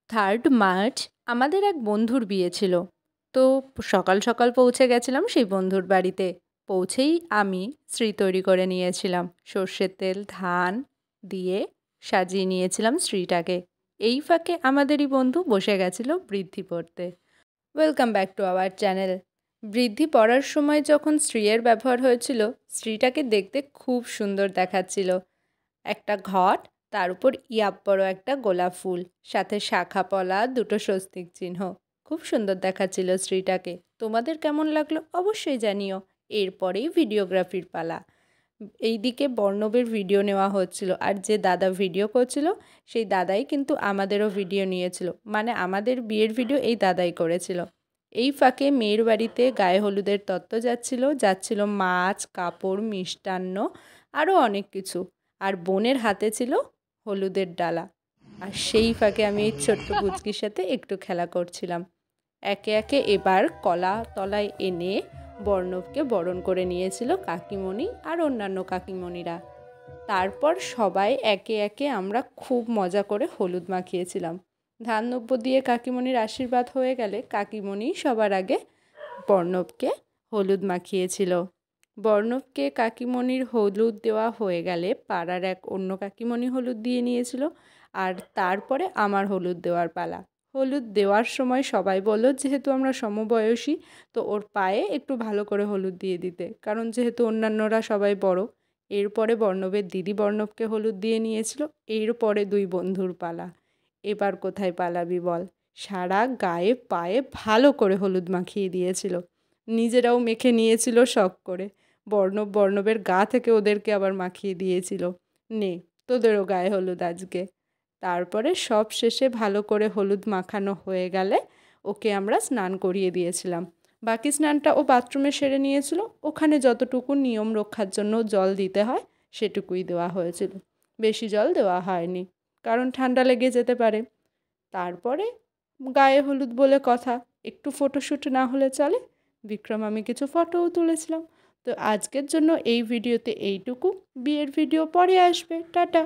3rd March আমাদের এক বন্ধুর বিয়ে ছিল। তো সকাল সকাল পৌঁছে গেছিলাম সেই বন্ধুর বাড়িতে। পৌঁছেই আমি শ্রী তৈরি করে নিয়েছিলাম। সর্ষের তেল, ধান দিয়ে সাজিয়ে নিয়েছিলাম শ্রীটাকে। এই ফাঁকে আমাদেরই বন্ধু বসে গেছিল বৃদ্ধি পড়তে। Welcome back to our channel. বৃদ্ধি পড়ার সময় যখন শ্রীয়ের ব্যবহার হয়েছিল, শ্রীটাকে দেখতে খুব সুন্দর দেখাচ্ছিল। একটা ঘট, তার উপর ইয়াপ বড় একটা গোলাপ ফুল, সাথে শাখা পলা, দুটো স্বস্তিক চিহ্ন। খুব সুন্দর দেখাচ্ছিল শ্রীটাকে। তোমাদের কেমন লাগলো অবশ্যই জানিও। এরপরেই ভিডিওগ্রাফির পালা। এইদিকে বর্ণবের ভিডিও নেওয়া হচ্ছিল, আর যে দাদা ভিডিও করছিল সেই দাদাই কিন্তু আমাদেরও ভিডিও নিয়েছিল, মানে আমাদের বিয়ের ভিডিও এই দাদাই করেছিল। এই ফাঁকে মেয়ের বাড়িতে গায়ে হলুদের তত্ত্ব যাচ্ছিল মাছ, কাপড়, মিষ্টান্ন, আরও অনেক কিছু। আর বোনের হাতে ছিল হলুদের ডালা। আর সেই ফাঁকে আমি এই ছোট্ট পুচকির সাথে একটু খেলা করছিলাম। একে একে এবার কলা তলায় এনে বর্ণবকে বরণ করে নিয়েছিল কাকিমণি আর অন্যান্য কাকিমণিরা। তারপর সবাই একে একে আমরা খুব মজা করে হলুদ মাখিয়েছিলাম। ধান নব্য দিয়ে কাকিমণির আশীর্বাদ হয়ে গেলে কাকিমণি সবার আগে বর্ণবকে হলুদ মাখিয়েছিল। বর্ণবকে কাকিমণির হলুদ দেওয়া হয়ে গেলে পাড়ার এক অন্য কাকিমণি হলুদ দিয়ে নিয়েছিল, আর তারপরে আমার হলুদ দেওয়ার পালা। হলুদ দেওয়ার সময় সবাই বলল যেহেতু আমরা সমবয়সী, তো ওর পায়ে একটু ভালো করে হলুদ দিয়ে দিতে, কারণ যেহেতু অন্যান্যরা সবাই বড়। এরপরে বর্ণবের দিদি বর্ণবকে হলুদ দিয়ে নিয়েছিল। এরপরে দুই বন্ধুর পালা। এবার কোথায় পালাবি বল। সারা গায়ে পায়ে ভালো করে হলুদ মাখিয়ে দিয়েছিল। নিজেরাও মেখে নিয়েছিল শখ করে। বর্ণবের গা থেকে ওদেরকে আবার মাখিয়ে দিয়েছিল, নে তোদেরও গায়ে হলুদ আজকে। তারপরে সব শেষে ভালো করে হলুদ মাখানো হয়ে গেলে ওকে আমরা স্নান করিয়ে দিয়েছিলাম। বাকি স্নানটা ও বাথরুমে সেরে নিয়েছিল। ওখানে যতটুকু নিয়ম রক্ষার জন্য জল দিতে হয় সেটুকুই দেওয়া হয়েছিল, বেশি জল দেওয়া হয়নি, কারণ ঠান্ডা লেগে যেতে পারে। তারপরে গায়ে হলুদ বলে কথা, একটু ফটোশ্যুট না হলে চলে। বিক্রম আমি কিছু ফটোও তুলেছিলাম। তো আজকের জন্য এই ভিডিওতে এইটুকু। বিয়ের ভিডিও পরে আসবে। টাটা।